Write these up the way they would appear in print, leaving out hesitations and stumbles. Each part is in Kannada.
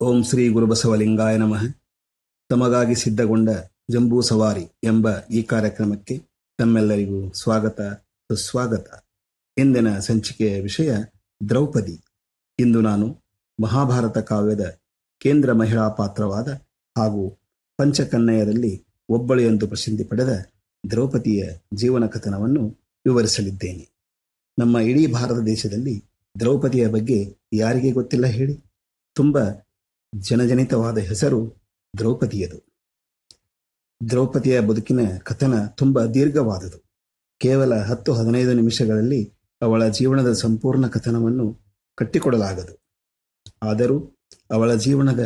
ಓಂ ಶ್ರೀ ಗುರುಬಸವಲಿಂಗಾಯ ನಮಃ. ತಮಗಾಗಿ ಸಿದ್ಧಗೊಂಡ ಜಂಬೂ ಸವಾರಿ ಎಂಬ ಈ ಕಾರ್ಯಕ್ರಮಕ್ಕೆ ತಮ್ಮೆಲ್ಲರಿಗೂ ಸ್ವಾಗತ, ಸುಸ್ವಾಗತ. ಇಂದಿನ ಸಂಚಿಕೆಯ ವಿಷಯ ದ್ರೌಪದಿ. ಇಂದು ನಾನು ಮಹಾಭಾರತ ಕಾವ್ಯದ ಕೇಂದ್ರ ಮಹಿಳಾ ಪಾತ್ರವಾದ ಹಾಗೂ ಪಂಚಕನ್ಯೆಯರಲ್ಲಿ ಒಬ್ಬಳು ಎಂದು ಪ್ರಸಿದ್ಧಿ ಪಡೆದ ದ್ರೌಪದಿಯ ಜೀವನ ಕಥನವನ್ನು ವಿವರಿಸಲಿದ್ದೇನೆ. ನಮ್ಮ ಇಡೀ ಭಾರತ ದೇಶದಲ್ಲಿ ದ್ರೌಪದಿಯ ಬಗ್ಗೆ ಯಾರಿಗೆ ಗೊತ್ತಿಲ್ಲ ಹೇಳಿ? ತುಂಬ ಜನಜನಿತವಾದ ಹೆಸರು ದ್ರೌಪದಿಯದು. ದ್ರೌಪದಿಯ ಬದುಕಿನ ಕಥನ ತುಂಬ ದೀರ್ಘವಾದುದು. ಕೇವಲ 10-15 ನಿಮಿಷಗಳಲ್ಲಿ ಅವಳ ಜೀವನದ ಸಂಪೂರ್ಣ ಕಥನವನ್ನು ಕಟ್ಟಿಕೊಡಲಾಗದು. ಆದರೂ ಅವಳ ಜೀವನದ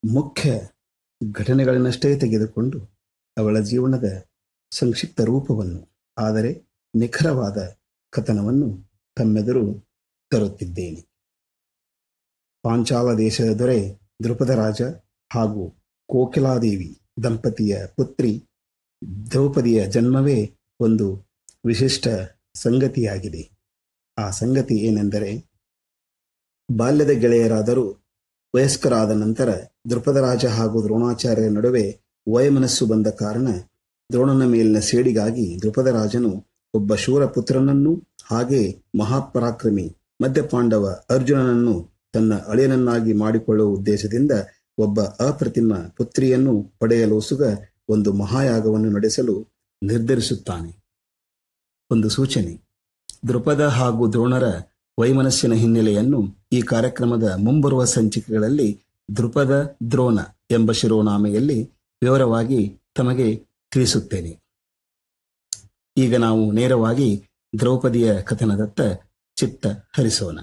ಮುಖ್ಯ ಘಟನೆಗಳನ್ನಷ್ಟೇ ತೆಗೆದುಕೊಂಡು ಅವಳ ಜೀವನದ ಸಂಕ್ಷಿಪ್ತ ರೂಪವನ್ನು, ಆದರೆ ನಿಖರವಾದ ಕಥನವನ್ನು ತಮ್ಮೆದುರು ತರುತ್ತಿದ್ದೇನೆ. ಪಾಂಚಾಲ ದೇಶದ ದೊರೆ ದ್ರುಪದ ರಾಜ ಹಾಗೂ ಕೋಕಿಲಾದೇವಿ ದಂಪತಿಯ ಪುತ್ರಿ ದ್ರೌಪದಿಯ ಜನ್ಮವೇ ಒಂದು ವಿಶಿಷ್ಟ ಸಂಗತಿಯಾಗಿದೆ. ಆ ಸಂಗತಿ ಏನೆಂದರೆ, ಬಾಲ್ಯದ ಗೆಳೆಯರಾದರೂ ವಯಸ್ಕರಾದ ನಂತರ ದ್ರುಪದ ರಾಜ ಹಾಗೂ ದ್ರೋಣಾಚಾರ್ಯರ ನಡುವೆ ವಯಮನಸ್ಸು ಬಂದ ಕಾರಣ ದ್ರೋಣನ ಮೇಲಿನ ಸೇಡಿಗಾಗಿ ದ್ರುಪದ ರಾಜನು ಒಬ್ಬ ಶೂರ ಪುತ್ರನನ್ನು ಹಾಗೆ ಮಹಾಪರಾಕ್ರಮಿ ಮಧ್ಯಪಾಂಡವ ಅರ್ಜುನನನ್ನು ತನ್ನ ಅಳಿಯನನ್ನಾಗಿ ಮಾಡಿಕೊಳ್ಳುವ ಉದ್ದೇಶದಿಂದ ಒಬ್ಬ ಅಪ್ರತಿಮ ಪುತ್ರಿಯನ್ನು ಪಡೆಯಲೋಸುಗ ಒಂದು ಮಹಾಯಾಗವನ್ನು ನಡೆಸಲು ನಿರ್ಧರಿಸುತ್ತಾನೆ. ಒಂದು ಸೂಚನೆ: ದ್ರುಪದ ಹಾಗೂ ದ್ರೋಣರ ವೈಮನಸ್ಸಿನ ಹಿನ್ನೆಲೆಯನ್ನು ಈ ಕಾರ್ಯಕ್ರಮದ ಮುಂಬರುವ ಸಂಚಿಕೆಗಳಲ್ಲಿ ದ್ರುಪದ ದ್ರೋಣ ಎಂಬ ಶಿರೋನಾಮೆಯಲ್ಲಿ ವಿವರವಾಗಿ ತಮಗೆ ತಿಳಿಸುತ್ತೇನೆ. ಈಗ ನಾವು ನೇರವಾಗಿ ದ್ರೌಪದಿಯ ಕಥನದತ್ತ ಚಿತ್ತ ಹರಿಸೋಣ.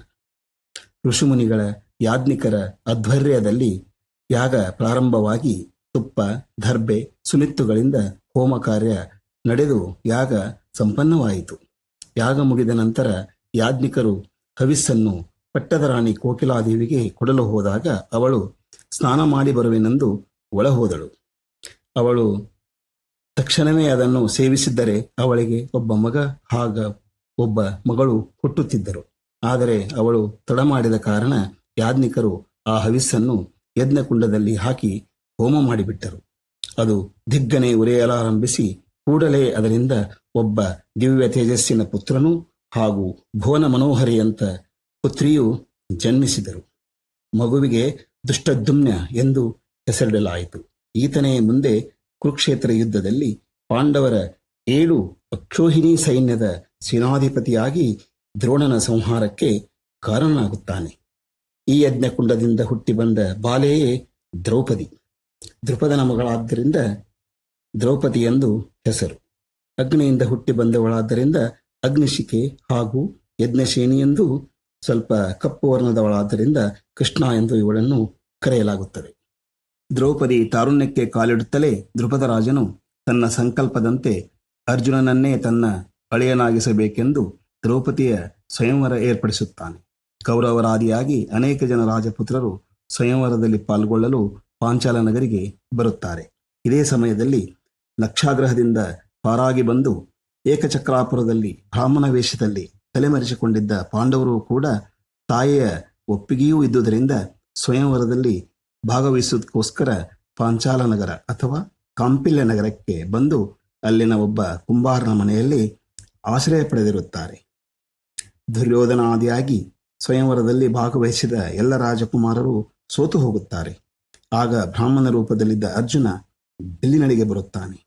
ಋಷಿಮುನಿಗಳ ಯಾಜ್ಞಿಕರ ಅಧ್ವರ್ಯದಲ್ಲಿ ಯಾಗ ಪ್ರಾರಂಭವಾಗಿ ತುಪ್ಪ, ದರ್ಬೆ, ಸುನಿತ್ತುಗಳಿಂದ ಹೋಮ ಕಾರ್ಯ ನಡೆದು ಯಾಗ ಸಂಪನ್ನವಾಯಿತು. ಯಾಗ ಮುಗಿದ ನಂತರ ಯಾಜ್ಞಿಕರು ಹವಿಸ್ಸನ್ನು ಪಟ್ಟದ ರಾಣಿ ಕೋಕಿಲಾದೇವಿಗೆ ಕೊಡಲು ಹೋದಾಗ ಅವಳು ಸ್ನಾನ ಮಾಡಿ ಬರುವೆನೆಂದು ಒಳಹೋದಳು. ಅವಳು ತಕ್ಷಣವೇ ಅದನ್ನು ಸೇವಿಸಿದ್ದರೆ ಅವಳಿಗೆ ಒಬ್ಬ ಮಗ ಹಾಗ ಒಬ್ಬ ಮಗಳು ಹುಟ್ಟುತ್ತಿದ್ದರು. ಆದರೆ ಅವಳು ತಡ ಮಾಡಿದ ಕಾರಣ ಯಾಜ್ಞಿಕರು ಆ ಹವಿಸ್ಸನ್ನು ಯಜ್ಞಕುಂಡದಲ್ಲಿ ಹಾಕಿ ಹೋಮ ಮಾಡಿಬಿಟ್ಟರು. ಅದು ದಿಗ್ಗನೆ ಉರಿಯಲಾರಂಭಿಸಿ ಕೂಡಲೇ ಅದರಿಂದ ಒಬ್ಬ ದಿವ್ಯ ತೇಜಸ್ಸಿನ ಪುತ್ರನೂ ಹಾಗೂ ಭುವನ ಮನೋಹರಿಯಂತ ಪುತ್ರಿಯೂ ಜನ್ಮಿಸಿದರು. ಮಗುವಿಗೆ ದುಷ್ಟದ್ಯುಮ್ನ ಎಂದು ಹೆಸರಿಡಲಾಯಿತು. ಈತನೇ ಮುಂದೆ ಕುರುಕ್ಷೇತ್ರ ಯುದ್ಧದಲ್ಲಿ ಪಾಂಡವರ 7 ಅಕ್ಷೋಹಿಣಿ ಸೈನ್ಯದ ಸೇನಾಧಿಪತಿಯಾಗಿ ದ್ರೋಣನ ಸಂಹಾರಕ್ಕೆ ಕಾರಣನಾಗುತ್ತಾನೆ. ಈ ಯಜ್ಞಕುಂಡದಿಂದ ಹುಟ್ಟಿ ಬಂದ ಬಾಲೆಯೇ ದ್ರೌಪದಿ. ದ್ರುಪದನ ಮಗಳಾದ್ದರಿಂದ ದ್ರೌಪದಿ ಎಂದು ಹೆಸರು. ಅಗ್ನಿಯಿಂದ ಹುಟ್ಟಿ ಬಂದವಳಾದ್ದರಿಂದ ಅಗ್ನಿಶಿಖೆ ಹಾಗೂ ಯಜ್ಞಶೇನಿಯೆಂದು, ಸ್ವಲ್ಪ ಕಪ್ಪು ವರ್ಣದವಳಾದ್ದರಿಂದ ಕೃಷ್ಣ ಎಂದು ಇವಳನ್ನು ಕರೆಯಲಾಗುತ್ತದೆ. ದ್ರೌಪದಿ ತಾರುಣ್ಯಕ್ಕೆ ಕಾಲಿಡುತ್ತಲೇ ದ್ರುಪದ ರಾಜನು ತನ್ನ ಸಂಕಲ್ಪದಂತೆ ಅರ್ಜುನನನ್ನೇ ತನ್ನ ಅಳಿಯನಾಗಿಸಬೇಕೆಂದು ದ್ರೌಪದಿಯ ಸ್ವಯಂವರ ಏರ್ಪಡಿಸುತ್ತಾನೆ. ಕೌರವರಾದಿಯಾಗಿ ಅನೇಕ ಜನ ರಾಜಪುತ್ರರು ಸ್ವಯಂವರದಲ್ಲಿ ಪಾಲ್ಗೊಳ್ಳಲು ಪಾಂಚಾಲ ನಗರಿಗೆ ಬರುತ್ತಾರೆ. ಇದೇ ಸಮಯದಲ್ಲಿ ಲಕ್ಷಾಗ್ರಹದಿಂದ ಪಾರಾಗಿ ಬಂದು ಏಕಚಕ್ರಾಪುರದಲ್ಲಿ ಬ್ರಾಹ್ಮಣ ವೇಷದಲ್ಲಿ ತಲೆಮರೆಸಿಕೊಂಡಿದ್ದ ಪಾಂಡವರು ಕೂಡ ತಾಯಿಯ ಒಪ್ಪಿಗೆಯೂ ಇದ್ದುದರಿಂದ ಸ್ವಯಂವರದಲ್ಲಿ ಭಾಗವಹಿಸುವುದಕ್ಕೋಸ್ಕರ ಪಾಂಚಾಲ ನಗರ ಅಥವಾ ಕಾಂಪಿಲ್ಯ ನಗರಕ್ಕೆ ಬಂದು ಅಲ್ಲಿನ ಒಬ್ಬ ಕುಂಬಾರನ ಮನೆಯಲ್ಲಿ ಆಶ್ರಯ ಪಡೆದಿರುತ್ತಾರೆ. ದುರ್ಯೋಧನಾದಿಯಾಗಿ ಸ್ವಯಂವರದಲ್ಲಿ ಭಾಗವಹಿಸಿದ ಎಲ್ಲ ರಾಜಕುಮಾರರು ಸೋತು ಹೋಗುತ್ತಾರೆ. ಆಗ ಬ್ರಾಹ್ಮಣ ರೂಪದಲ್ಲಿದ್ದ ಅರ್ಜುನ ಬಿಲ್ಲಿನಡಿಗೆ ಬರುತ್ತಾನೆ.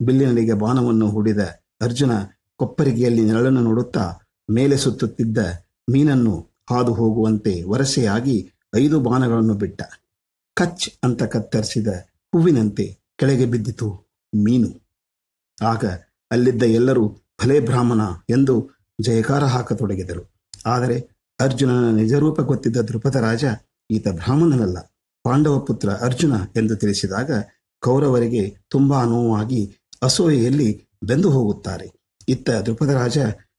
ಬಿಲ್ಲಿನಡಿಗೆ ಬಾಣವನ್ನು ಹೂಡಿದ ಅರ್ಜುನ ಕೊಪ್ಪರಿಗೆಯಲ್ಲಿ ನೆರಳನ್ನು ನೋಡುತ್ತಾ ಮೇಲೆ ಸುತ್ತುತ್ತಿದ್ದ ಮೀನನ್ನು ಹಾದು ಹೋಗುವಂತೆ ವರಸೆಯಾಗಿ 5 ಬಾಣಗಳನ್ನು ಬಿಟ್ಟ. ಕಚ್ ಅಂತ ಕತ್ತರಿಸಿದ ಹೂವಿನಂತೆ ಕೆಳಗೆ ಬಿದ್ದಿತು ಮೀನು. ಆಗ ಅಲ್ಲಿದ್ದ ಎಲ್ಲರೂ ಭಲೇ ಬ್ರಾಹ್ಮಣ ಎಂದು ಜಯಕಾರ ಹಾಕತೊಡಗಿದರು. ಆದರೆ ಅರ್ಜುನನ ನಿಜರೂಪ ಗೊತ್ತಿದ್ದ ದ್ರುಪದ ರಾಜ ಈತ ಬ್ರಾಹ್ಮಣನಲ್ಲ, ಪಾಂಡವ ಪುತ್ರ ಅರ್ಜುನ ಎಂದು ತಿಳಿಸಿದಾಗ ಕೌರವರಿಗೆ ತುಂಬಾ ನೋವಾಗಿ ಅಸೂಯೆಯಲ್ಲಿ ಬೆಂದು ಹೋಗುತ್ತಾರೆ. ಇತ್ತ ದ್ರುಪದ ರಾಜ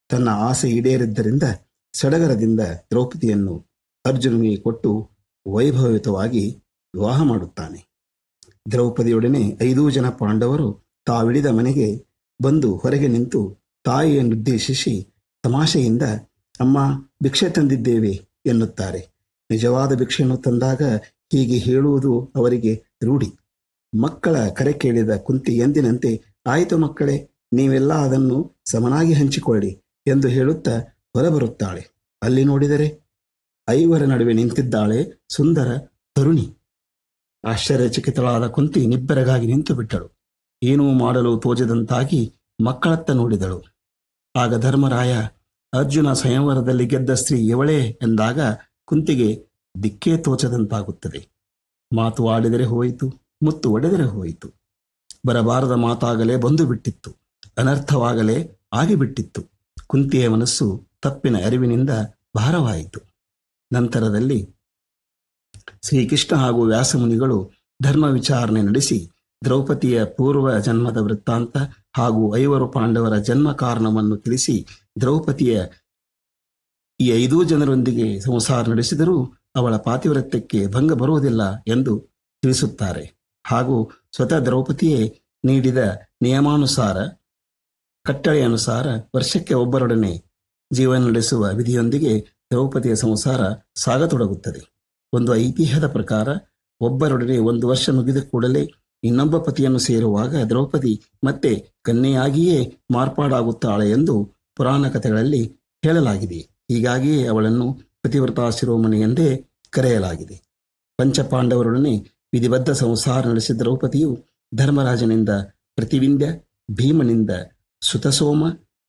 ತನ್ನ ಆಸೆ ಈಡೇರಿದ್ದರಿಂದ ಸಡಗರದಿಂದ ದ್ರೌಪದಿಯನ್ನು ಅರ್ಜುನನಿಗೆ ಕೊಟ್ಟು ವೈಭವಯುತವಾಗಿ ವಿವಾಹ ಮಾಡುತ್ತಾನೆ. ದ್ರೌಪದಿಯೊಡನೆ 5 ಜನ ಪಾಂಡವರು ತಾವಿಡಿದ ಮನೆಗೆ ಬಂದು ಹೊರಗೆ ನಿಂತು ತಾಯಿಯನ್ನುದ್ದೇಶಿಸಿ ತಮಾಷೆಯಿಂದ ಅಮ್ಮ ಭಿಕ್ಷೆ ತಂದಿದ್ದೇವೆ ಎನ್ನುತ್ತಾರೆ. ನಿಜವಾದ ಭಿಕ್ಷೆಯನ್ನು ತಂದಾಗ ಹೀಗೆ ಹೇಳುವುದು ಅವರಿಗೆ ರೂಢಿ. ಮಕ್ಕಳ ಕರೆ ಕೇಳಿದ ಕುಂತಿ ಎಂದಿನಂತೆ, ಆಯಿತು ಮಕ್ಕಳೇ, ನೀವೆಲ್ಲ ಅದನ್ನು ಸಮನಾಗಿ ಹಂಚಿಕೊಳ್ಳಿ ಎಂದು ಹೇಳುತ್ತಾ ಹೊರಬರುತ್ತಾಳೆ. ಅಲ್ಲಿ ನೋಡಿದರೆ ಐವರ ನಡುವೆ ನಿಂತಿದ್ದಾಳೆ ಸುಂದರ ತರುಣಿ. ಆಶ್ಚರ್ಯಚಕಿತಳಾದ ಕುಂತಿ ನಿಬ್ಬೆರಗಾಗಿ ನಿಂತು ಬಿಟ್ಟಳು. ಏನೂ ಮಾಡಲು ತೋಚದಂತಾಗಿ ಮಕ್ಕಳತ್ತ ನೋಡಿದಳು. ಆಗ ಧರ್ಮರಾಯ, ಅರ್ಜುನ ಸ್ವಯಂವರದಲ್ಲಿ ಗೆದ್ದ ಸ್ತ್ರೀ ಇವಳೇ ಎಂದಾಗ ಕುಂತಿಗೆ ದಿಕ್ಕೇ ತೋಚದಂತಾಗುತ್ತದೆ. ಮಾತು ಆಡಿದರೆ ಹೋಯಿತು, ಮುತ್ತು ಒಡೆದರೆ ಹೋಯಿತು. ಬರಬಾರದ ಮಾತಾಗಲೇ ಬಂದು ಬಿಟ್ಟಿತ್ತು, ಅನರ್ಥವಾಗಲೇ ಆಗಿಬಿಟ್ಟಿತ್ತು. ಕುಂತಿಯ ಮನಸ್ಸು ತಪ್ಪಿನ ಅರಿವಿನಿಂದ ಭಾರವಾಯಿತು. ನಂತರದಲ್ಲಿ ಶ್ರೀಕೃಷ್ಣ ಹಾಗೂ ವ್ಯಾಸಮುನಿಗಳು ಧರ್ಮ ವಿಚಾರಣೆ ನಡೆಸಿ ದ್ರೌಪದಿಯ ಪೂರ್ವ ಜನ್ಮದ ವೃತ್ತಾಂತ ಹಾಗೂ ಐವರು ಪಾಂಡವರ ಜನ್ಮ ಕಾರಣವನ್ನು ತಿಳಿಸಿ, ದ್ರೌಪದಿಯ ಈ 5 ಜನರೊಂದಿಗೆ ಸಂಸಾರ ನಡೆಸಿದರೂ ಅವಳ ಪಾತಿವ್ರತ್ಯಕ್ಕೆ ಭಂಗ ಬರುವುದಿಲ್ಲ ಎಂದು ತಿಳಿಸುತ್ತಾರೆ. ಹಾಗೂ ಸ್ವತಃ ದ್ರೌಪದಿಯೇ ನೀಡಿದ ನಿಯಮಾನುಸಾರ, ಕಟ್ಟಳೆಯನುಸಾರ ವರ್ಷಕ್ಕೆ ಒಬ್ಬರೊಡನೆ ಜೀವನ ನಡೆಸುವ ವಿಧಿಯೊಂದಿಗೆ ದ್ರೌಪದಿಯ ಸಂಸಾರ ಸಾಗತೊಡಗುತ್ತದೆ. ಒಂದು ಐತಿಹ್ಯದ ಪ್ರಕಾರ ಒಬ್ಬರೊಡನೆ 1 ವರ್ಷ ಮುಗಿದ ಕೂಡಲೇ ಇನ್ನೊಬ್ಬ ಪತಿಯನ್ನು ಸೇರುವಾಗ ದ್ರೌಪದಿ ಮತ್ತೆ ಕನ್ಯೆಯಾಗಿಯೇ ಮಾರ್ಪಾಡಾಗುತ್ತಾಳೆ ಎಂದು ಪುರಾಣ ಕಥೆಗಳಲ್ಲಿ ಹೇಳಲಾಗಿದೆ. ಹೀಗಾಗಿಯೇ ಅವಳನ್ನು ಪತಿವ್ರತಾ ಶಿರೋಮಣಿ ಎಂದೇ ಕರೆಯಲಾಗಿದೆ. ಪಂಚಪಾಂಡವರೊಡನೆ ವಿಧಿಬದ್ಧ ಸಂಸಾರ ನಡೆಸಿದ ದ್ರೌಪದಿಯು ಧರ್ಮರಾಜನಿಂದ ಪ್ರತಿವಿಂಧ್ಯ, ಭೀಮನಿಂದ ಸುತಸೋಮ,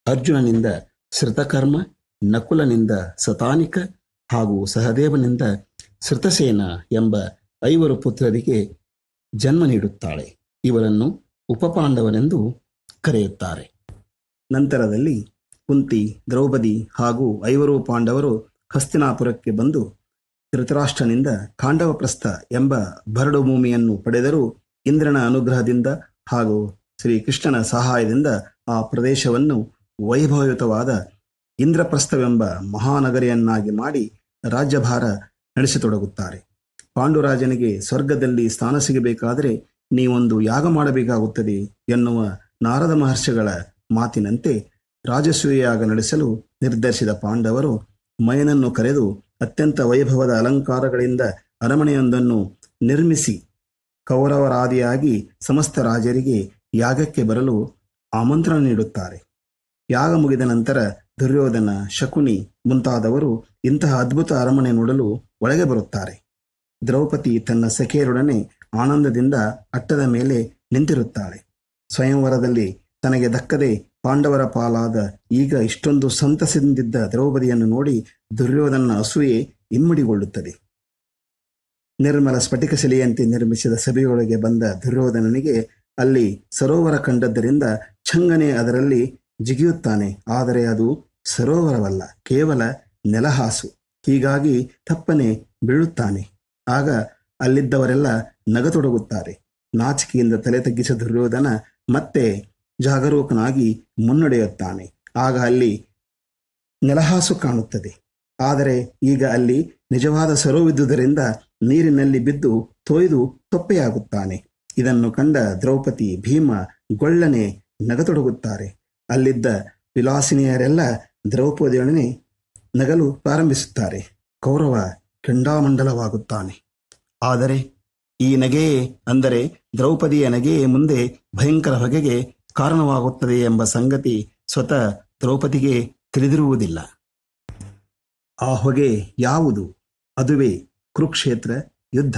ಅರ್ಜುನನಿಂದ ಶ್ರುತಕರ್ಮ, ನಕುಲನಿಂದ ಸತಾನಿಕ ಹಾಗೂ ಸಹದೇವನಿಂದ ಶ್ರುತಸೇನ ಎಂಬ 5 ಪುತ್ರರಿಗೆ ಜನ್ಮ ನೀಡುತ್ತಾಳೆ. ಇವರನ್ನು ಉಪಪಾಂಡವರೆಂದು ಕರೆಯುತ್ತಾರೆ. ನಂತರದಲ್ಲಿ ಕುಂತಿ, ದ್ರೌಪದಿ ಹಾಗೂ 5 ಪಾಂಡವರು ಹಸ್ತಿನಾಪುರಕ್ಕೆ ಬಂದು ಧೃತರಾಷ್ಟ್ರನಿಂದ ಖಾಂಡವಪ್ರಸ್ಥ ಎಂಬ ಬರಡು ಭೂಮಿಯನ್ನು ಪಡೆದರೂ ಇಂದ್ರನ ಅನುಗ್ರಹದಿಂದ ಹಾಗೂ ಶ್ರೀಕೃಷ್ಣನ ಸಹಾಯದಿಂದ ಆ ಪ್ರದೇಶವನ್ನು ವೈಭವಯುತವಾದ ಇಂದ್ರಪ್ರಸ್ಥವೆಂಬ ಮಹಾನಗರಿಯನ್ನಾಗಿ ಮಾಡಿ ರಾಜ್ಯಭಾರ ನಡೆಸತೊಡಗುತ್ತಾರೆ. ಪಾಂಡುರಾಜನಿಗೆ ಸ್ವರ್ಗದಲ್ಲಿ ಸ್ಥಾನ ಸಿಗಬೇಕಾದರೆ ನೀವೊಂದು ಯಾಗ ಮಾಡಬೇಕಾಗುತ್ತದೆ ಎನ್ನುವ ನಾರದ ಮಹರ್ಷಿಗಳ ಮಾತಿನಂತೆ ರಾಜಸೂಯಾಗ ನಡೆಸಲು ನಿರ್ಧರಿಸಿದ ಪಾಂಡವರು ಮಯನನ್ನು ಕರೆದು ಅತ್ಯಂತ ವೈಭವದ ಅಲಂಕಾರಗಳಿಂದ ಅರಮನೆಯೊಂದನ್ನು ನಿರ್ಮಿಸಿ ಕೌರವರಾದಿಯಾಗಿ ಸಮಸ್ತ ರಾಜರಿಗೆ ಯಾಗಕ್ಕೆ ಬರಲು ಆಮಂತ್ರಣ ನೀಡುತ್ತಾರೆ. ಯಾಗ ಮುಗಿದ ನಂತರ ದುರ್ಯೋಧನ, ಶಕುನಿ ಮುಂತಾದವರು ಇಂತಹ ಅದ್ಭುತ ಅರಮನೆ ನೋಡಲು ಒಳಗೆ ಬರುತ್ತಾರೆ. ದ್ರೌಪದಿ ತನ್ನ ಸಖಿಯರೊಡನೆ ಆನಂದದಿಂದ ಅಟ್ಟದ ಮೇಲೆ ನಿಂತಿರುತ್ತಾಳೆ. ಸ್ವಯಂವರದಲ್ಲಿ ತನಗೆ ದಕ್ಕದೆ ಪಾಂಡವರ ಪಾಲಾದ ಈಗ ಇಷ್ಟೊಂದು ಸಂತಸದಿಂದಿದ್ದ ದ್ರೌಪದಿಯನ್ನು ನೋಡಿ ದುರ್ಯೋಧನ ಅಸೂಯೆ ಇಮ್ಮಡಿಗೊಳ್ಳುತ್ತದೆ. ನಿರ್ಮಲ ಸ್ಫಟಿಕ ಶಿಲೆಯಂತೆ ನಿರ್ಮಿಸಿದ ಸಭೆಯೊಳಗೆ ಬಂದ ದುರ್ಯೋಧನನಿಗೆ ಅಲ್ಲಿ ಸರೋವರ ಕಂಡದ್ದರಿಂದ ಛಂಗನೆ ಅದರಲ್ಲಿ ಜಿಗಿಯುತ್ತಾನೆ. ಆದರೆ ಅದು ಸರೋವರವಲ್ಲ, ಕೇವಲ ನೆಲಹಾಸು. ಹೀಗಾಗಿ ತಪ್ಪನೆ ಬೀಳುತ್ತಾನೆ. ಆಗ ಅಲ್ಲಿದ್ದವರೆಲ್ಲ ನಗತೊಡಗುತ್ತಾರೆ. ನಾಚಿಕೆಯಿಂದ ತಲೆ ತಗ್ಗಿಸಿದ ದುರ್ಯೋಧನ ಮತ್ತೆ ಜಾಗರೂಕನಾಗಿ ಮುನ್ನಡೆಯುತ್ತಾನೆ. ಆಗ ಅಲ್ಲಿ ನೆಲಹಾಸು ಕಾಣುತ್ತದೆ. ಆದರೆ ಈಗ ಅಲ್ಲಿ ನಿಜವಾದ ಸರೋವಿದ್ದುದರಿಂದ ನೀರಿನಲ್ಲಿ ಬಿದ್ದು ತೊಯ್ದು ತೊಪ್ಪೆಯಾಗುತ್ತಾನೆ. ಇದನ್ನು ಕಂಡ ದ್ರೌಪದಿ, ಭೀಮ ಗೊಳ್ಳನೆ ನಗತೊಡಗುತ್ತಾರೆ. ಅಲ್ಲಿದ್ದ ವಿಲಾಸಿನಿಯರೆಲ್ಲ ದ್ರೌಪದಿಯೊಡನೆ ನಗಲು ಪ್ರಾರಂಭಿಸುತ್ತಾರೆ. ಕೌರವ ಕೆಂಡಾಮಂಡಲವಾಗುತ್ತಾನೆ. ಆದರೆ ಈ ನಗೆಯೇ, ಅಂದರೆ ದ್ರೌಪದಿಯ ನಗೆಯೇ ಮುಂದೆ ಭಯಂಕರ ಹೊಗೆಗೆ ಕಾರಣವಾಗುತ್ತದೆ ಎಂಬ ಸಂಗತಿ ಸ್ವತಃ ದ್ರೌಪದಿಗೆ ತಿಳಿದಿರುವುದಿಲ್ಲ. ಆ ಹೊಗೆ ಯಾವುದು? ಅದುವೇ ಕುರುಕ್ಷೇತ್ರ ಯುದ್ಧ.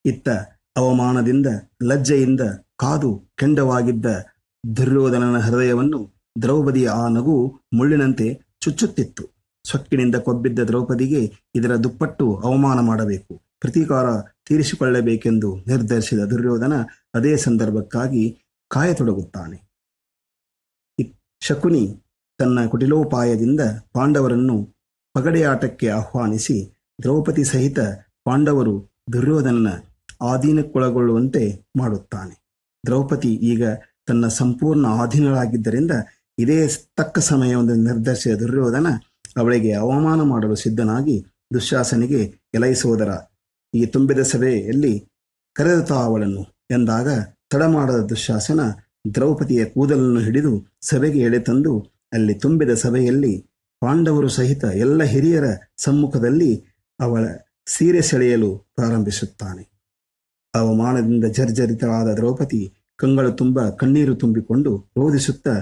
ಇತ್ತ ಅವಮಾನದಿಂದ ಲಜ್ಜೆಯಿಂದ ಕಾದು ಕೆಂಡವಾಗಿದ್ದ ದುರ್ಯೋಧನನ ಹೃದಯವನ್ನು ದ್ರೌಪದಿಯ ಆ ನಗು ಮುಳ್ಳಿನಂತೆ ಚುಚ್ಚುತ್ತಿತ್ತು. ಸೊಕ್ಕಿನಿಂದ ಕೊಬ್ಬಿದ್ದ ದ್ರೌಪದಿಗೆ ಇದರ ದುಪ್ಪಟ್ಟು ಅವಮಾನ ಮಾಡಬೇಕು, ಪ್ರತೀಕಾರ ತೀರಿಸಿಕೊಳ್ಳಬೇಕೆಂದು ನಿರ್ಧರಿಸಿದ ದುರ್ಯೋಧನ ಅದೇ ಸಂದರ್ಭಕ್ಕಾಗಿ ಕಾಯತೊಡಗುತ್ತಾನೆ. ಶಕುನಿ ತನ್ನ ಕುಟಿಲೋಪಾಯದಿಂದ ಪಾಂಡವರನ್ನು ಪಗಡೆಯಾಟಕ್ಕೆ ಆಹ್ವಾನಿಸಿ ದ್ರೌಪದಿ ಸಹಿತ ಪಾಂಡವರು ದುರ್ಯೋಧನನ ಆಧೀನಕ್ಕೊಳಗೊಳ್ಳುವಂತೆ ಮಾಡುತ್ತಾನೆ. ದ್ರೌಪದಿ ಈಗ ತನ್ನ ಸಂಪೂರ್ಣ ಆಧೀನಳಾಗಿದ್ದರಿಂದ ಇದೇ ತಕ್ಕ ಸಮಯವನ್ನು ನಿರ್ಧರಿಸಿದ ದುರ್ಯೋಧನ ಅವಳಿಗೆ ಅವಮಾನ ಮಾಡಲು ಸಿದ್ಧನಾಗಿ ದುಶ್ಯಾಸನಿಗೆ, ಎಲೈ ಸೋದರ, ಈ ತುಂಬಿದ ಸಭೆಯಲ್ಲಿ ಕರೆದುತಾ ಅವಳನ್ನು ಎಂದಾಗ ತಡ ಮಾಡದ ದುಶ್ಯಾಸನ ದ್ರೌಪದಿಯ ಕೂದಲನ್ನು ಹಿಡಿದು ಸಭೆಗೆ ಎಳೆತಂದು ಅಲ್ಲಿ ತುಂಬಿದ ಸಭೆಯಲ್ಲಿ ಪಾಂಡವರು ಸಹಿತ ಎಲ್ಲ ಹಿರಿಯರ ಸಮ್ಮುಖದಲ್ಲಿ ಅವಳ ಸೀರೆ ಸೆಳೆಯಲು ಪ್ರಾರಂಭಿಸುತ್ತಾನೆ. ಅವಮಾನದಿಂದ ಜರ್ಜರಿತಳಾದ ದ್ರೌಪದಿ ಕಂಗಳು ತುಂಬ ಕಣ್ಣೀರು ತುಂಬಿಕೊಂಡು ರೋಧಿಸುತ್ತಾ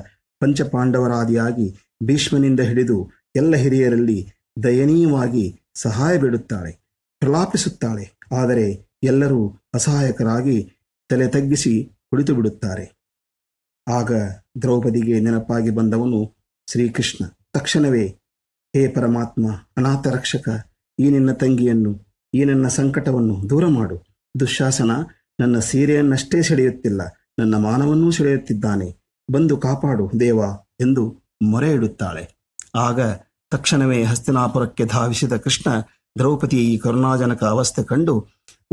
ಪಂಚಪಾಂಡವರಾದಿಯಾಗಿ ಭೀಷ್ಮನಿಂದ ಹಿಡಿದು ಎಲ್ಲ ಹಿರಿಯರಲ್ಲಿ ದಯನೀಯವಾಗಿ ಸಹಾಯ ಬೇಡುತ್ತಾಳೆ, ಪ್ರಲಾಪಿಸುತ್ತಾಳೆ. ಆದರೆ ಎಲ್ಲರೂ ಅಸಹಾಯಕರಾಗಿ ತಲೆ ತಗ್ಗಿಸಿ ಕುಳಿತು ಬಿಡುತ್ತಾರೆ. ಆಗ ದ್ರೌಪದಿಗೆ ನೆನಪಾಗಿ ಬಂದವನು ಶ್ರೀಕೃಷ್ಣ. ತಕ್ಷಣವೇ, ಹೇ ಪರಮಾತ್ಮ, ಅನಾಥ ರಕ್ಷಕ, ಈ ನಿನ್ನ ತಂಗಿಯನ್ನು, ಈ ನನ್ನ ಸಂಕಟವನ್ನು ದೂರ ಮಾಡು. ದುಶ್ಯಾಸನ ನನ್ನ ಸೀರೆಯನ್ನಷ್ಟೇ ಸೆಳೆಯುತ್ತಿಲ್ಲ, ನನ್ನ ಮಾನವನ್ನೂ ಸೆಳೆಯುತ್ತಿದ್ದಾನೆ. ಬಂದು ಕಾಪಾಡು ದೇವ ಎಂದು ಮೊರೆ ಇಡುತ್ತಾಳೆ. ಆಗ ತಕ್ಷಣವೇ ಹಸ್ತಿನಾಪುರಕ್ಕೆ ಧಾವಿಸಿದ ಕೃಷ್ಣ ದ್ರೌಪದಿಯ ಈ ಕರುಣಾಜನಕ ಅವಸ್ಥೆ ಕಂಡು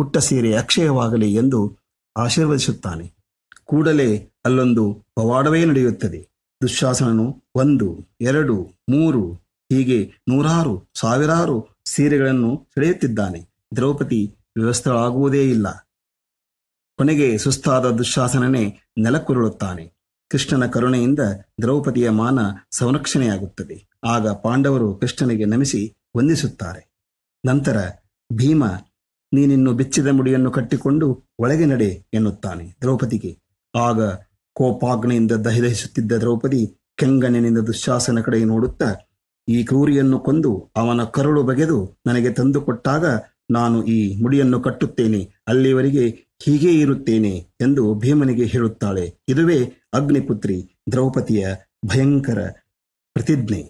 ಉಟ್ಟ ಸೀರೆ ಅಕ್ಷಯವಾಗಲಿ ಎಂದು ಆಶೀರ್ವದಿಸುತ್ತಾನೆ. ಕೂಡಲೇ ಅಲ್ಲೊಂದು ಪವಾಡವೇ ನಡೆಯುತ್ತದೆ. ದುಶ್ಯಾಸನನು 1, 2, 3 ಹೀಗೆ 100 ಸಾವಿರಾರು ಸೀರೆಗಳನ್ನು ಸೆಳೆಯುತ್ತಿದ್ದಾನೆ. ದ್ರೌಪದಿ ವ್ಯವಸ್ಥೆಗಳಾಗುವುದೇ ಇಲ್ಲ. ಕೊನೆಗೆ ಸುಸ್ತಾದ ದುಶ್ಯಾಸನನೇ ನೆಲಕ್ಕುರುಳುತ್ತಾನೆ. ಕೃಷ್ಣನ ಕರುಣೆಯಿಂದ ದ್ರೌಪದಿಯ ಮಾನ ಸಂರಕ್ಷಣೆಯಾಗುತ್ತದೆ. ಆಗ ಪಾಂಡವರು ಕೃಷ್ಣನಿಗೆ ನಮಿಸಿ ವಂದಿಸುತ್ತಾರೆ. ನಂತರ ಭೀಮ, ನೀನಿನ್ನು ಬೆಚ್ಚಿದ ಮುಡಿಯನ್ನು ಕಟ್ಟಿಕೊಂಡು ಒಳಗೆ ನಡೆ ಎನ್ನುತ್ತಾನೆ ದ್ರೌಪದಿಗೆ. ಆಗ ಕೋಪಾಗ್ನೆಯಿಂದ ದಹಿದಹಿಸುತ್ತಿದ್ದ ದ್ರೌಪದಿ ಕೆಂಗಣ್ಣಿನಿಂದ ದುಶ್ಯಾಸನ ಕಡೆಗೆ ನೋಡುತ್ತಾ, ಈ ಕ್ರೂರಿಯನ್ನು ಕೊಂದು ಅವನ ಕರುಳು ಬಗೆದು ನನಗೆ ತಂದು ಕೊಟ್ಟಾಗ ನಾನು ಈ ಮುಡಿಯನ್ನು ಕಟ್ಟುತ್ತೇನೆ, ಅಲ್ಲಿವರೆಗೆ ಹೀಗೇ ಇರುತ್ತೇನೆ ಎಂದು ಭೀಮನಿಗೆ ಹೇಳುತ್ತಾಳೆ. ಇದುವೇ ಅಗ್ನಿಪುತ್ರಿ ದ್ರೌಪದಿಯ ಭಯಂಕರ ಪ್ರತಿಜ್ಞೆ.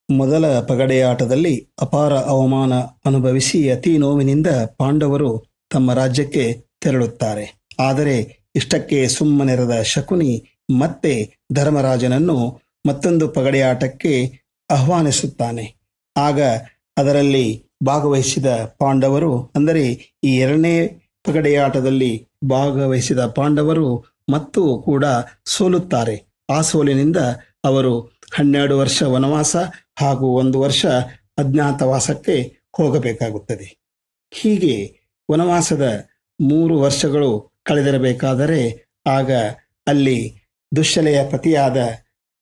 ಮೊದಲ ಪಗಡೆಯಾಟದಲ್ಲಿ ಅಪಾರ ಅವಮಾನ ಅನುಭವಿಸಿ ಅತಿ ನೋವಿನಿಂದ ಪಾಂಡವರು ತಮ್ಮ ರಾಜ್ಯಕ್ಕೆ ತೆರಳುತ್ತಾರೆ. ಆದರೆ ಇಷ್ಟಕ್ಕೆ ಸುಮ್ಮನಿರದ ಶಕುನಿ ಮತ್ತೆ ಧರ್ಮರಾಜನನ್ನು ಮತ್ತೊಂದು ಪಗಡೆಯಾಟಕ್ಕೆ ಆಹ್ವಾನಿಸುತ್ತಾನೆ. ಆಗ ಅದರಲ್ಲಿ ಭಾಗವಹಿಸಿದ ಪಾಂಡವರು, ಅಂದರೆ ಈ 2ನೇ ಪಗಡೆಯಾಟದಲ್ಲಿ ಭಾಗವಹಿಸಿದ ಪಾಂಡವರು ಮತ್ತು ಕೂಡ ಸೋಲುತ್ತಾರೆ. ಆ ಸೋಲಿನಿಂದ ಅವರು 12 ವರ್ಷ ವನವಾಸ ಹಾಗೂ 1 ವರ್ಷ ಅಜ್ಞಾತವಾಸಕ್ಕೆ ಹೋಗಬೇಕಾಗುತ್ತದೆ. ಹೀಗೆ ವನವಾಸದ 3 ವರ್ಷಗಳು ಕಳೆದಿರಬೇಕಾದರೆ ಆಗ ಅಲ್ಲಿ ದುಶ್ಶಲೆಯ ಪತಿಯಾದ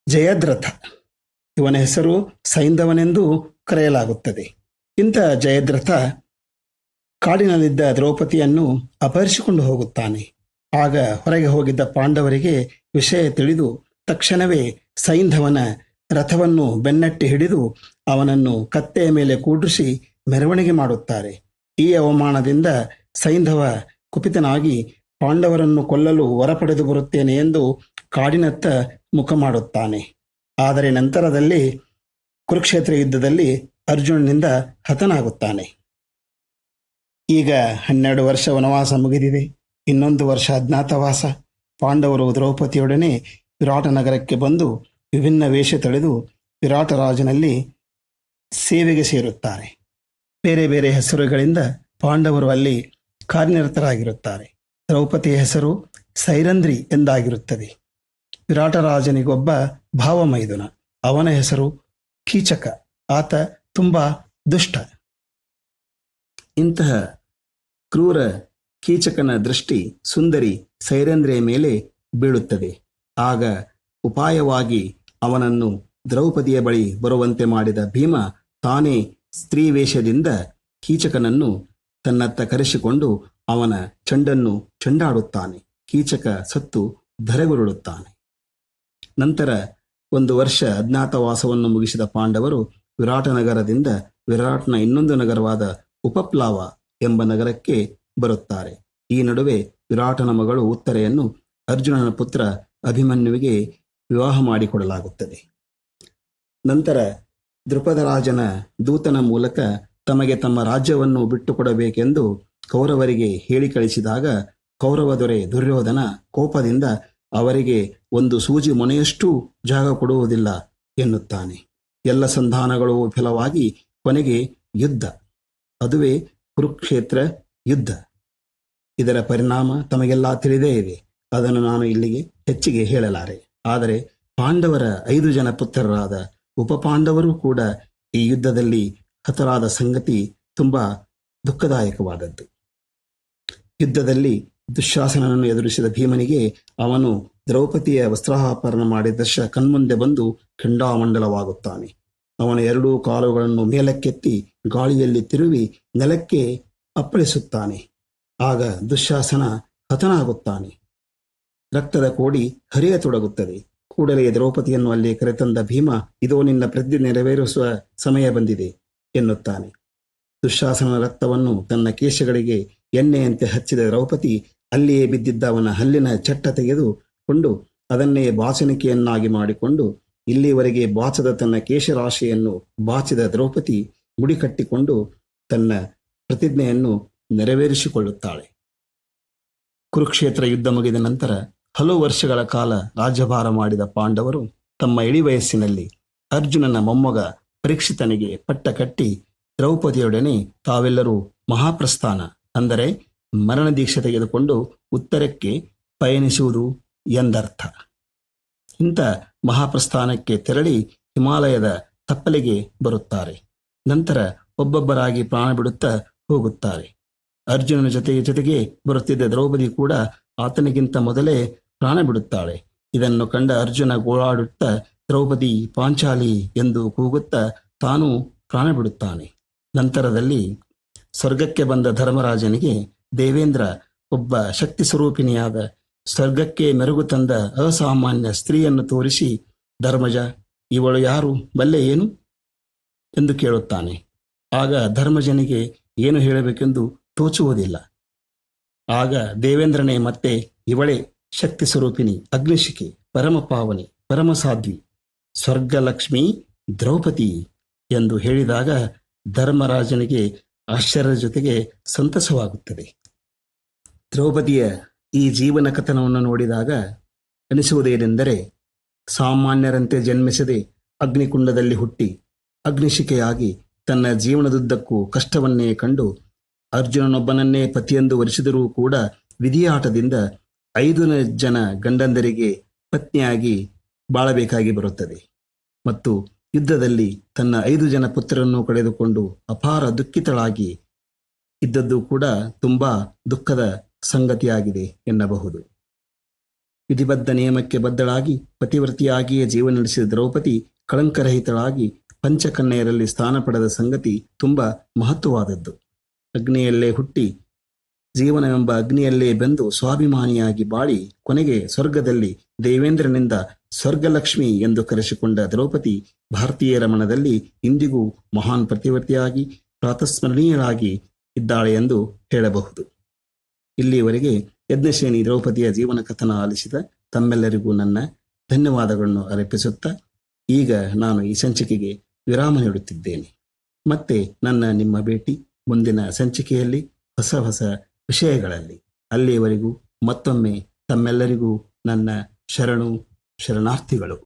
ಜಯದ್ರಥ, ಇವನ ಹೆಸರು ಸೈಂಧವನೆಂದು ಕರೆಯಲಾಗುತ್ತದೆ. ಇಂಥ ಜಯದ್ರಥ ಕಾಡಿನಲ್ಲಿದ್ದ ದ್ರೌಪದಿಯನ್ನು ಅಪಹರಿಸಿಕೊಂಡು ಹೋಗುತ್ತಾನೆ. ಆಗ ಹೊರಗೆ ಹೋಗಿದ್ದ ಪಾಂಡವರಿಗೆ ವಿಷಯ ತಿಳಿದು ತಕ್ಷಣವೇ ಸೈಂಧವನ ರಥವನ್ನು ಬೆನ್ನಟ್ಟಿ ಹಿಡಿದು ಅವನನ್ನು ಕತ್ತೆಯ ಮೇಲೆ ಕೂಡಿಸಿ ಮೆರವಣಿಗೆ ಮಾಡುತ್ತಾರೆ. ಈ ಅವಮಾನದಿಂದ ಸೈಂಧವ ಕುಪಿತನಾಗಿ ಪಾಂಡವರನ್ನು ಕೊಲ್ಲಲು ವರ ಪಡೆದು ಬರುತ್ತೇನೆ ಎಂದು ಕಾಡಿನತ್ತ ಮುಖ ಮಾಡುತ್ತಾನೆ. ಆದರೆ ನಂತರದಲ್ಲಿ ಕುರುಕ್ಷೇತ್ರ ಯುದ್ಧದಲ್ಲಿ ಅರ್ಜುನನಿಂದ ಹತನಾಗುತ್ತಾನೆ. ಈಗ 12 ವರ್ಷ ವನವಾಸ ಮುಗಿದಿದೆ. ಇನ್ನೊಂದು ವರ್ಷ ಅಜ್ಞಾತವಾಸ. ಪಾಂಡವರು ದ್ರೌಪದಿಯೊಡನೆ ವಿರಾಟ ನಗರಕ್ಕೆ ಬಂದು ವಿಭಿನ್ನ ವೇಷ ತಳೆದು ವಿರಾಟ ರಾಜನಲ್ಲಿ ಸೇವೆಗೆ ಸೇರುತ್ತಾರೆ. ಬೇರೆ ಬೇರೆ ಹೆಸರುಗಳಿಂದ ಪಾಂಡವರು ಅಲ್ಲಿ ಕಾರ್ಯನಿರತರಾಗಿರುತ್ತಾರೆ. ದ್ರೌಪದಿಯ ಹೆಸರು ಸೈರಂಧ್ರಿ ಎಂದಾಗಿರುತ್ತದೆ. ವಿರಾಟರಾಜನಿಗೊಬ್ಬ ಭಾವಮೈದುನ, ಅವನ ಹೆಸರು ಕೀಚಕ. ಆತ ತುಂಬ ದುಷ್ಟ. ಇಂತಹ ಕ್ರೂರ ಕೀಚಕನ ದೃಷ್ಟಿ ಸುಂದರಿ ಸೈರಂಧ್ರಿಯ ಮೇಲೆ ಬೀಳುತ್ತದೆ. ಆಗ ಉಪಾಯವಾಗಿ ಅವನನ್ನು ದ್ರೌಪದಿಯ ಬಳಿ ಬರುವಂತೆ ಮಾಡಿದ ಭೀಮ ತಾನೇ ಸ್ತ್ರೀ ವೇಷದಿಂದ ಕೀಚಕನನ್ನು ತನ್ನತ್ತ ಕರೆಸಿಕೊಂಡು ಅವನ ಚೆಂಡನ್ನು ಚೆಂಡಾಡುತ್ತಾನೆ. ಕೀಚಕ ಸತ್ತು ಧರೆಗುರುಳುತ್ತಾನೆ. ನಂತರ 1 ವರ್ಷ ಅಜ್ಞಾತವಾಸವನ್ನು ಮುಗಿಸಿದ ಪಾಂಡವರು ವಿರಾಟ ನಗರದಿಂದ ವಿರಾಟ್ನ ಇನ್ನೊಂದು ನಗರವಾದ ಉಪಪ್ಲಾವ ಎಂಬ ನಗರಕ್ಕೆ ಬರುತ್ತಾರೆ. ಈ ನಡುವೆ ವಿರಾಟನ ಮಗಳು ಉತ್ತರೆಯನ್ನು ಅರ್ಜುನನ ಪುತ್ರ ಅಭಿಮನ್ಯುವಿಗೆ ವಿವಾಹ ಮಾಡಿಕೊಡಲಾಗುತ್ತದೆ. ನಂತರ ದೃಪದರಾಜನ ದೂತನ ಮೂಲಕ ತಮಗೆ ತಮ್ಮ ರಾಜ್ಯವನ್ನು ಬಿಟ್ಟುಕೊಡಬೇಕೆಂದು ಕೌರವರಿಗೆ ಹೇಳಿ ಕಳಿಸಿದಾಗ ಕೌರವ ದೊರೆ ದುರ್ಯೋಧನ ಕೋಪದಿಂದ ಅವರಿಗೆ ಒಂದು ಸೂಜಿ ಮೊನೆಯಷ್ಟು ಜಾಗ ಕೊಡುವುದಿಲ್ಲ ಎನ್ನುತ್ತಾನೆ. ಎಲ್ಲ ಸಂಧಾನಗಳು ವಿಫಲವಾಗಿ ಕೊನೆಗೆ ಯುದ್ಧ, ಅದುವೇ ಕುರುಕ್ಷೇತ್ರ ಯುದ್ಧ. ಇದರ ಪರಿಣಾಮ ತಮಗೆಲ್ಲ ತಿಳಿದೇ ಇದೆ. ಅದನ್ನು ನಾನು ಇಲ್ಲಿಗೆ ಹೆಚ್ಚಿಗೆ ಹೇಳಲಾರೆ. ಆದರೆ ಪಾಂಡವರ 5 ಜನ ಪುತ್ರರಾದ ಉಪಪಾಂಡವರು ಕೂಡ ಈ ಯುದ್ಧದಲ್ಲಿ ಹತರಾದ ಸಂಗತಿ ತುಂಬ ದುಃಖದಾಯಕವಾದದ್ದು. ಯುದ್ಧದಲ್ಲಿ ದುಶ್ಯಾಸನನನ್ನು ಎದುರಿಸಿದ ಭೀಮನಿಗೆ ಅವನು ದ್ರೌಪದಿಯ ವಸ್ತ್ರಾಪರಣ ಮಾಡಿದ ದಶ ಕಣ್ಮುಂದೆ ಬಂದು ಖಂಡಾಮಂಡಲವಾಗುತ್ತಾನೆ. ಅವನ 2 ಕಾಲುಗಳನ್ನು ಮೇಲಕ್ಕೆತ್ತಿ ಗಾಳಿಯಲ್ಲಿ ತಿರುವಿ ನೆಲಕ್ಕೆ ಅಪ್ಪಳಿಸುತ್ತಾನೆ. ಆಗ ದುಶ್ಯಾಸನ ಹತನಾಗುತ್ತಾನೆ. ರಕ್ತದ ಕೋಡಿ ಹರಿಯತೊಡಗುತ್ತದೆ. ಕೂಡಲೇ ದ್ರೌಪದಿಯನ್ನು ಅಲ್ಲಿ ಕರೆತಂದ ಭೀಮ, ಇದೋ ನಿನ್ನ ಪ್ರಜ್ಞೆ ನೆರವೇರಿಸುವ ಸಮಯ ಬಂದಿದೆ ಎನ್ನುತ್ತಾನೆ. ದುಶ್ಯಾಸನ ರಕ್ತವನ್ನು ತನ್ನ ಕೇಶಗಳಿಗೆ ಎಣ್ಣೆಯಂತೆ ಹಚ್ಚಿದ ದ್ರೌಪದಿ ಅಲ್ಲಿಯೇ ಬಿದ್ದಿದ್ದ ಅವನ ಹಲ್ಲಿನ ಚಟ್ಟ ತೆಗೆದುಕೊಂಡು ಅದನ್ನೇ ಬಾಚಣಿಕೆಯನ್ನಾಗಿ ಮಾಡಿಕೊಂಡು ಇಲ್ಲಿವರೆಗೆ ಬಾಚದ ತನ್ನ ಕೇಶರಾಶಿಯನ್ನು ಬಾಚಿದ ದ್ರೌಪದಿ ಮುಡಿ ಕಟ್ಟಿಕೊಂಡು ತನ್ನ ಪ್ರತಿಜ್ಞೆಯನ್ನು ನೆರವೇರಿಸಿಕೊಳ್ಳುತ್ತಾಳೆ. ಕುರುಕ್ಷೇತ್ರ ಯುದ್ಧ ಮುಗಿದ ನಂತರ ಹಲವು ವರ್ಷಗಳ ಕಾಲ ರಾಜ್ಯಭಾರ ಮಾಡಿದ ಪಾಂಡವರು ತಮ್ಮ ಇಳಿ ವಯಸ್ಸಿನಲ್ಲಿ ಅರ್ಜುನನ ಮೊಮ್ಮಗ ಪರೀಕ್ಷಿತನಿಗೆ ಪಟ್ಟ ಕಟ್ಟಿ ದ್ರೌಪದಿಯೊಡನೆ ತಾವೆಲ್ಲರೂ ಮಹಾಪ್ರಸ್ಥಾನ ಅಂದರೆ ಮರಣ ದೀಕ್ಷೆ ತೆಗೆದುಕೊಂಡು ಉತ್ತರಕ್ಕೆ ಪಯಣಿಸುವುದು ಎಂದರ್ಥ. ಇಂಥ ಮಹಾಪ್ರಸ್ಥಾನಕ್ಕೆ ತೆರಳಿ ಹಿಮಾಲಯದ ತಪ್ಪಲಿಗೆ ಬರುತ್ತಾರೆ. ನಂತರ ಒಬ್ಬೊಬ್ಬರಾಗಿ ಪ್ರಾಣ ಬಿಡುತ್ತಾ ಹೋಗುತ್ತಾರೆ. ಅರ್ಜುನನ ಜೊತೆಗೆ ಬರುತ್ತಿದ್ದ ದ್ರೌಪದಿ ಕೂಡ ಆತನಿಗಿಂತ ಮೊದಲೇ ಪ್ರಾಣ ಬಿಡುತ್ತಾಳೆ. ಇದನ್ನು ಕಂಡ ಅರ್ಜುನ ಗೋಳಾಡುತ್ತಾ ದ್ರೌಪದಿ ಪಾಂಚಾಲಿ ಎಂದು ಕೂಗುತ್ತಾ ತಾನು ಪ್ರಾಣ ಬಿಡುತ್ತಾನೆ. ನಂತರದಲ್ಲಿ ಸ್ವರ್ಗಕ್ಕೆ ಬಂದ ಧರ್ಮರಾಜನಿಗೆ ದೇವೇಂದ್ರ ಒಬ್ಬ ಶಕ್ತಿ ಸ್ವರೂಪಿಣಿಯಾದ ಸ್ವರ್ಗಕ್ಕೆ ಮೆರುಗು ತಂದ ಅಸಾಮಾನ್ಯ ಸ್ತ್ರೀಯನ್ನು ತೋರಿಸಿ, ಧರ್ಮಜ, ಇವಳು ಯಾರು ಬಲ್ಲೆ ಏನು ಎಂದು ಕೇಳುತ್ತಾನೆ. ಆಗ ಧರ್ಮಜನಿಗೆ ಏನು ಹೇಳಬೇಕೆಂದು ತೋಚುವುದಿಲ್ಲ. ಆಗ ದೇವೇಂದ್ರನೇ ಮತ್ತೆ ಇವಳೇ ಶಕ್ತಿ ಸ್ವರೂಪಿಣಿ, ಅಗ್ನಿಶಿಖೆ, ಪರಮಪಾವನಿ, ಪರಮಸಾಧ್ವಿ, ಸ್ವರ್ಗಲಕ್ಷ್ಮಿ ದ್ರೌಪದಿ ಎಂದು ಹೇಳಿದಾಗ ಧರ್ಮರಾಜನಿಗೆ ಆಶ್ಚರ್ಯದ ಜೊತೆಗೆ ಸಂತಸವಾಗುತ್ತದೆ. ದ್ರೌಪದಿಯ ಈ ಜೀವನ ಕಥನವನ್ನು ನೋಡಿದಾಗ ಅನಿಸುವುದೇನೆಂದರೆ, ಸಾಮಾನ್ಯರಂತೆ ಜನ್ಮಿಸದೆ ಅಗ್ನಿಕುಂಡದಲ್ಲಿ ಹುಟ್ಟಿ ಅಗ್ನಿಶಿಖೆಯಾಗಿ ತನ್ನ ಜೀವನದುದ್ದಕ್ಕೂ ಕಷ್ಟವನ್ನೇ ಕಂಡು ಅರ್ಜುನನೊಬ್ಬನನ್ನೇ ಪತಿಯೆಂದು ವರಿಸಿದರೂ ಕೂಡ ವಿಧಿಯಾಟದಿಂದ 5 ಜನ ಗಂಡಂದರಿಗೆ ಪತ್ನಿಯಾಗಿ ಬಾಳಬೇಕಾಗಿ ಬರುತ್ತದೆ. ಮತ್ತು ಯುದ್ಧದಲ್ಲಿ ತನ್ನ 5 ಜನ ಪುತ್ರರನ್ನು ಕಳೆದುಕೊಂಡು ಅಪಾರ ದುಃಖಿತಳಾಗಿ ಇದ್ದದ್ದು ಕೂಡ ತುಂಬಾ ದುಃಖದ ಸಂಗತಿಯಾಗಿದೆ ಎನ್ನಬಹುದು. ವಿಧಿಬದ್ಧ ನಿಯಮಕ್ಕೆ ಬದ್ಧಳಾಗಿ ಪತಿವ್ರತಿಯಾಗಿಯೇ ಜೀವನ ನಡೆಸಿದ ದ್ರೌಪದಿ ಕಳಂಕರಹಿತಳಾಗಿ ಪಂಚಕನ್ಯೆಯರಲ್ಲಿ ಸ್ಥಾನ ಪಡೆದ ಸಂಗತಿ ತುಂಬ ಮಹತ್ವವಾದದ್ದು. ಅಗ್ನಿಯಲ್ಲೇ ಹುಟ್ಟಿ ಜೀವನವೆಂಬ ಅಗ್ನಿಯಲ್ಲೇ ಬೆಂದು ಸ್ವಾಭಿಮಾನಿಯಾಗಿ ಬಾಳಿ ಕೊನೆಗೆ ಸ್ವರ್ಗದಲ್ಲಿ ದೇವೇಂದ್ರನಿಂದ ಸ್ವರ್ಗಲಕ್ಷ್ಮಿ ಎಂದು ಕರೆಸಿಕೊಂಡ ದ್ರೌಪದಿ ಭಾರತೀಯರ ಮನದಲ್ಲಿ ಇಂದಿಗೂ ಮಹಾನ್ ಪತಿವ್ರತಿಯಾಗಿ ಪ್ರಾತಸ್ಮರಣೀಯಳಾಗಿ ಇದ್ದಾಳೆ ಎಂದು ಹೇಳಬಹುದು. ಇಲ್ಲಿಯವರೆಗೆ ಯಜ್ಞಸೇನಿ ದ್ರೌಪದಿಯ ಜೀವನ ಕಥನ ಆಲಿಸಿದ ತಮ್ಮೆಲ್ಲರಿಗೂ ನನ್ನ ಧನ್ಯವಾದಗಳನ್ನು ಅರ್ಪಿಸುತ್ತಾ ಈಗ ನಾನು ಈ ಸಂಚಿಕೆಗೆ ವಿರಾಮ ನೀಡುತ್ತಿದ್ದೇನೆ. ಮತ್ತೆ ನಿಮ್ಮ ಭೇಟಿ ಮುಂದಿನ ಸಂಚಿಕೆಯಲ್ಲಿ ಹೊಸ ವಿಷಯಗಳಲ್ಲಿ. ಅಲ್ಲಿಯವರೆಗೂ ಮತ್ತೊಮ್ಮೆ ತಮ್ಮೆಲ್ಲರಿಗೂ ನನ್ನ ಶರಣಾರ್ಥಿಗಳು.